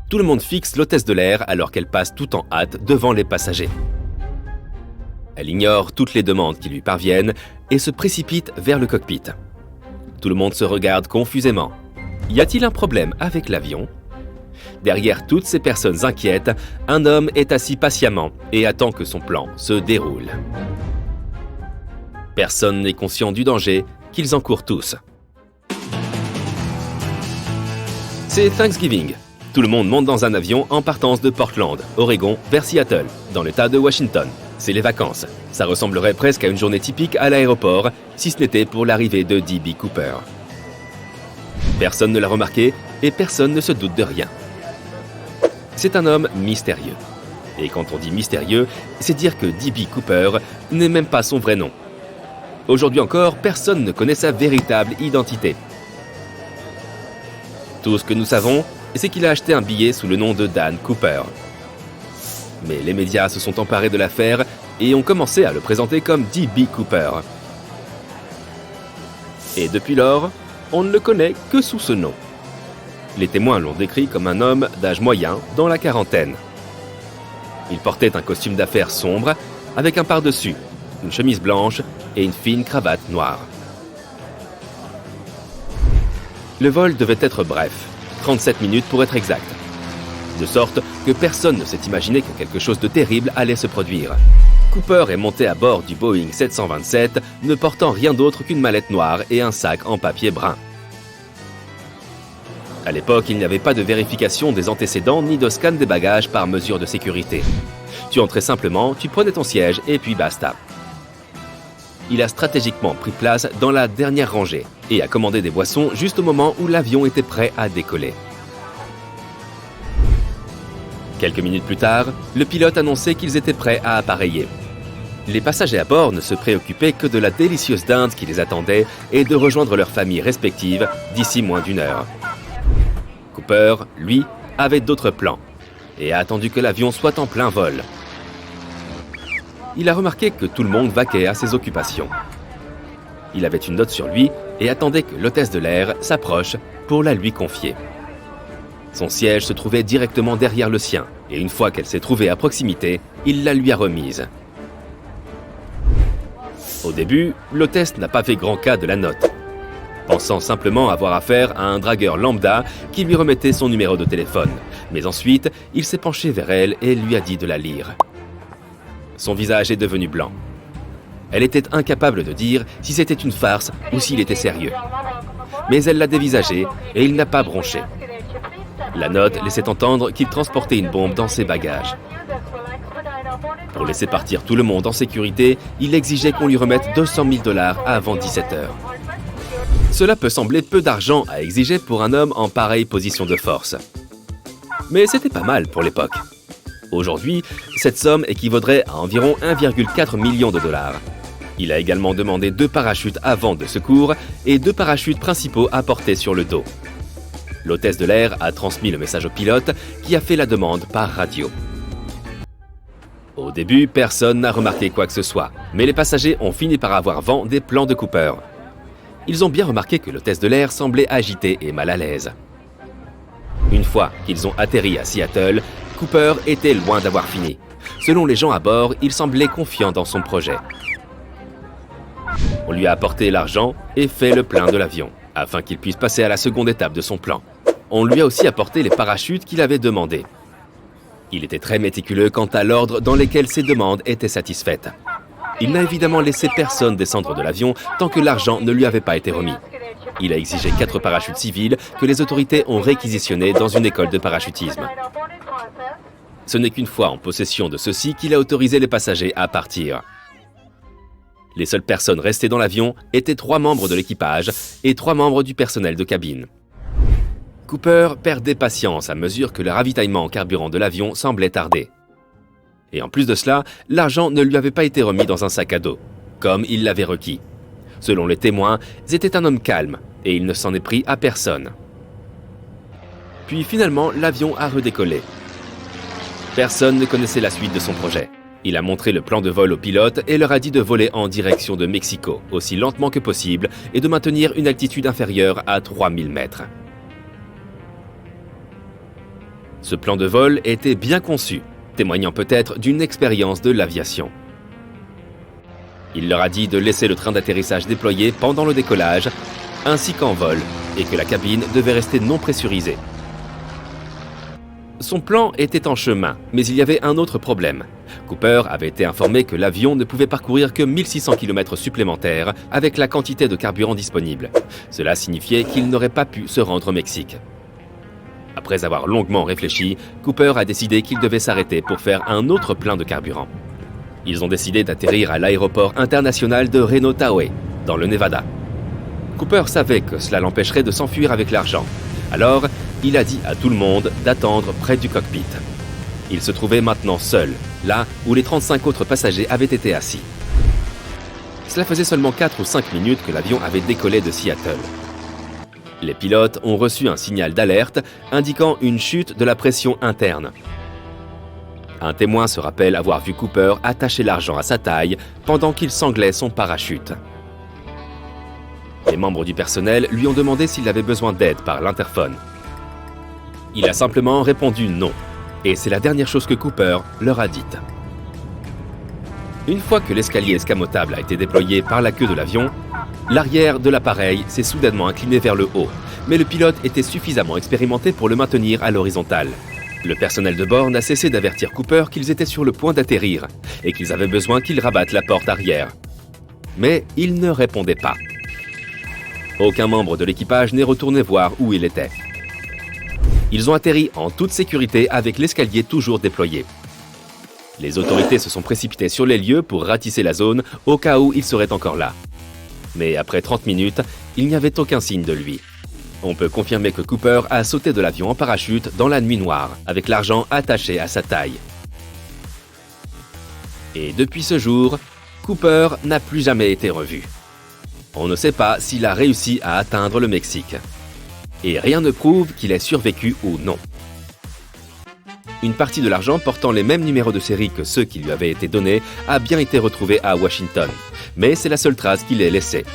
Tout le monde fixe l'hôtesse de l'air alors qu'elle passe tout en hâte devant les passagers. Elle ignore toutes les demandes qui lui parviennent et se précipite vers le cockpit. Tout le monde se regarde confusément. Y a-t-il un problème avec l'avion ? Derrière toutes ces personnes inquiètes, un homme est assis patiemment et attend que son plan se déroule. Personne n'est conscient du danger qu'ils encourent tous. C'est Thanksgiving. Tout le monde monte dans un avion en partance de Portland, Oregon, vers Seattle, dans l'État de Washington. C'est les vacances. Ça ressemblerait presque à une journée typique à l'aéroport, si ce n'était pour l'arrivée de D.B. Cooper. Personne ne l'a remarqué et personne ne se doute de rien. C'est un homme mystérieux. Et quand on dit mystérieux, c'est dire que D.B. Cooper n'est même pas son vrai nom. Aujourd'hui encore, personne ne connaît sa véritable identité. Tout ce que nous savons, c'est qu'il a acheté un billet sous le nom de Dan Cooper. Mais les médias se sont emparés de l'affaire et ont commencé à le présenter comme D.B. Cooper. Et depuis lors, on ne le connaît que sous ce nom. Les témoins l'ont décrit comme un homme d'âge moyen dans la quarantaine. Il portait un costume d'affaires sombre avec un pardessus, une chemise blanche et une fine cravate noire. Le vol devait être bref, 37 minutes pour être exact. De sorte que personne ne s'est imaginé que quelque chose de terrible allait se produire. Cooper est monté à bord du Boeing 727, ne portant rien d'autre qu'une mallette noire et un sac en papier brun. À l'époque, il n'y avait pas de vérification des antécédents ni de scan des bagages par mesure de sécurité. Tu entrais simplement, tu prenais ton siège et puis basta. Il a stratégiquement pris place dans la dernière rangée et a commandé des boissons juste au moment où l'avion était prêt à décoller. Quelques minutes plus tard, le pilote annonçait qu'ils étaient prêts à appareiller. Les passagers à bord ne se préoccupaient que de la délicieuse dinde qui les attendait et de rejoindre leurs familles respectives d'ici moins d'une heure. Cooper, lui, avait d'autres plans et a attendu que l'avion soit en plein vol. Il a remarqué que tout le monde vaquait à ses occupations. Il avait une note sur lui et attendait que l'hôtesse de l'air s'approche pour la lui confier. Son siège se trouvait directement derrière le sien, et une fois qu'elle s'est trouvée à proximité, il la lui a remise. Au début, l'hôtesse n'a pas fait grand cas de la note, pensant simplement avoir affaire à un dragueur lambda qui lui remettait son numéro de téléphone. Mais ensuite, il s'est penché vers elle et lui a dit de la lire. Son visage est devenu blanc. Elle était incapable de dire si c'était une farce ou s'il était sérieux. Mais elle l'a dévisagé et il n'a pas bronché. La note laissait entendre qu'il transportait une bombe dans ses bagages. Pour laisser partir tout le monde en sécurité, il exigeait qu'on lui remette 200 000 $ avant 17 heures. Cela peut sembler peu d'argent à exiger pour un homme en pareille position de force. Mais c'était pas mal pour l'époque. Aujourd'hui, cette somme équivaudrait à environ 1,4 million de $. Il a également demandé 2 parachutes avant de secours et 2 parachutes principaux à porter sur le dos. L'hôtesse de l'air a transmis le message au pilote qui a fait la demande par radio. Au début, personne n'a remarqué quoi que ce soit, mais les passagers ont fini par avoir vent des plans de Cooper. Ils ont bien remarqué que l'hôtesse de l'air semblait agitée et mal à l'aise. Une fois qu'ils ont atterri à Seattle, Cooper était loin d'avoir fini. Selon les gens à bord, il semblait confiant dans son projet. On lui a apporté l'argent et fait le plein de l'avion, afin qu'il puisse passer à la seconde étape de son plan. On lui a aussi apporté les parachutes qu'il avait demandés. Il était très méticuleux quant à l'ordre dans lequel ses demandes étaient satisfaites. Il n'a évidemment laissé personne descendre de l'avion tant que l'argent ne lui avait pas été remis. Il a exigé 4 parachutes civils que les autorités ont réquisitionnés dans une école de parachutisme. Ce n'est qu'une fois en possession de ceux-ci qu'il a autorisé les passagers à partir. Les seules personnes restées dans l'avion étaient 3 membres de l'équipage et 3 membres du personnel de cabine. Cooper perdait patience à mesure que le ravitaillement en carburant de l'avion semblait tarder. Et en plus de cela, l'argent ne lui avait pas été remis dans un sac à dos, comme il l'avait requis. Selon les témoins, c'était un homme calme et il ne s'en est pris à personne. Puis finalement, l'avion a redécollé. Personne ne connaissait la suite de son projet. Il a montré le plan de vol aux pilotes et leur a dit de voler en direction de Mexico, aussi lentement que possible, et de maintenir une altitude inférieure à 3000 mètres. Ce plan de vol était bien conçu, témoignant peut-être d'une expérience de l'aviation. Il leur a dit de laisser le train d'atterrissage déployé pendant le décollage, ainsi qu'en vol, et que la cabine devait rester non pressurisée. Son plan était en chemin, mais il y avait un autre problème. Cooper avait été informé que l'avion ne pouvait parcourir que 1600 km supplémentaires avec la quantité de carburant disponible. Cela signifiait qu'il n'aurait pas pu se rendre au Mexique. Après avoir longuement réfléchi, Cooper a décidé qu'il devait s'arrêter pour faire un autre plein de carburant. Ils ont décidé d'atterrir à l'aéroport international de Reno-Tahoe, dans le Nevada. Cooper savait que cela l'empêcherait de s'enfuir avec l'argent. Alors, il a dit à tout le monde d'attendre près du cockpit. Il se trouvait maintenant seul, là où les 35 autres passagers avaient été assis. Cela faisait seulement 4 ou 5 minutes que l'avion avait décollé de Seattle. Les pilotes ont reçu un signal d'alerte indiquant une chute de la pression interne. Un témoin se rappelle avoir vu Cooper attacher l'argent à sa taille pendant qu'il sanglait son parachute. Les membres du personnel lui ont demandé s'il avait besoin d'aide par l'interphone. Il a simplement répondu non, et c'est la dernière chose que Cooper leur a dite. Une fois que l'escalier escamotable a été déployé par la queue de l'avion, l'arrière de l'appareil s'est soudainement incliné vers le haut, mais le pilote était suffisamment expérimenté pour le maintenir à l'horizontale. Le personnel de bord n'a cessé d'avertir Cooper qu'ils étaient sur le point d'atterrir et qu'ils avaient besoin qu'il rabatte la porte arrière. Mais il ne répondait pas. Aucun membre de l'équipage n'est retourné voir où il était. Ils ont atterri en toute sécurité avec l'escalier toujours déployé. Les autorités se sont précipitées sur les lieux pour ratisser la zone au cas où il serait encore là. Mais après 30 minutes, il n'y avait aucun signe de lui. On peut confirmer que Cooper a sauté de l'avion en parachute dans la nuit noire, avec l'argent attaché à sa taille. Et depuis ce jour, Cooper n'a plus jamais été revu. On ne sait pas s'il a réussi à atteindre le Mexique. Et rien ne prouve qu'il ait survécu ou non. Une partie de l'argent portant les mêmes numéros de série que ceux qui lui avaient été donnés a bien été retrouvée à Washington, mais c'est la seule trace qu'il ait laissée.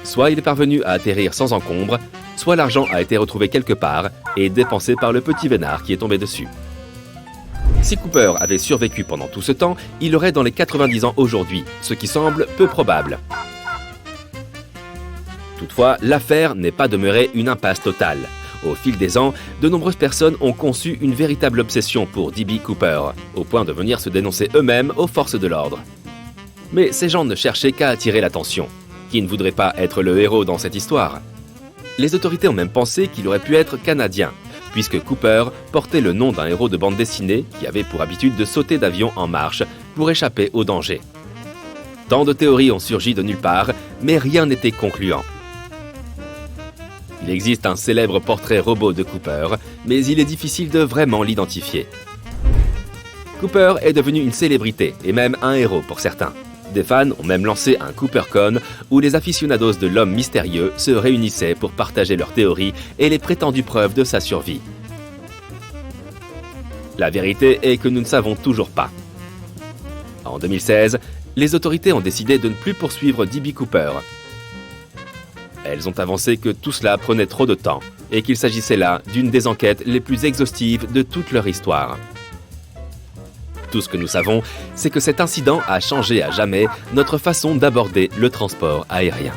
Soit il est parvenu à atterrir sans encombre, soit l'argent a été retrouvé quelque part et dépensé par le petit vénard qui est tombé dessus. Si Cooper avait survécu pendant tout ce temps, il aurait dans les 90 ans aujourd'hui, ce qui semble peu probable. Toutefois, l'affaire n'est pas demeurée une impasse totale. Au fil des ans, de nombreuses personnes ont conçu une véritable obsession pour D.B. Cooper, au point de venir se dénoncer eux-mêmes aux forces de l'ordre. Mais ces gens ne cherchaient qu'à attirer l'attention. Qui ne voudrait pas être le héros dans cette histoire? Les autorités ont même pensé qu'il aurait pu être canadien, puisque Cooper portait le nom d'un héros de bande dessinée qui avait pour habitude de sauter d'avion en marche pour échapper au danger. Tant de théories ont surgi de nulle part, mais rien n'était concluant. Il existe un célèbre portrait robot de Cooper, mais il est difficile de vraiment l'identifier. Cooper est devenu une célébrité, et même un héros pour certains. Des fans ont même lancé un CooperCon où les aficionados de l'homme mystérieux se réunissaient pour partager leurs théories et les prétendues preuves de sa survie. La vérité est que nous ne savons toujours pas. En 2016, les autorités ont décidé de ne plus poursuivre D.B. Cooper. Elles ont avancé que tout cela prenait trop de temps et qu'il s'agissait là d'une des enquêtes les plus exhaustives de toute leur histoire. Tout ce que nous savons, c'est que cet incident a changé à jamais notre façon d'aborder le transport aérien.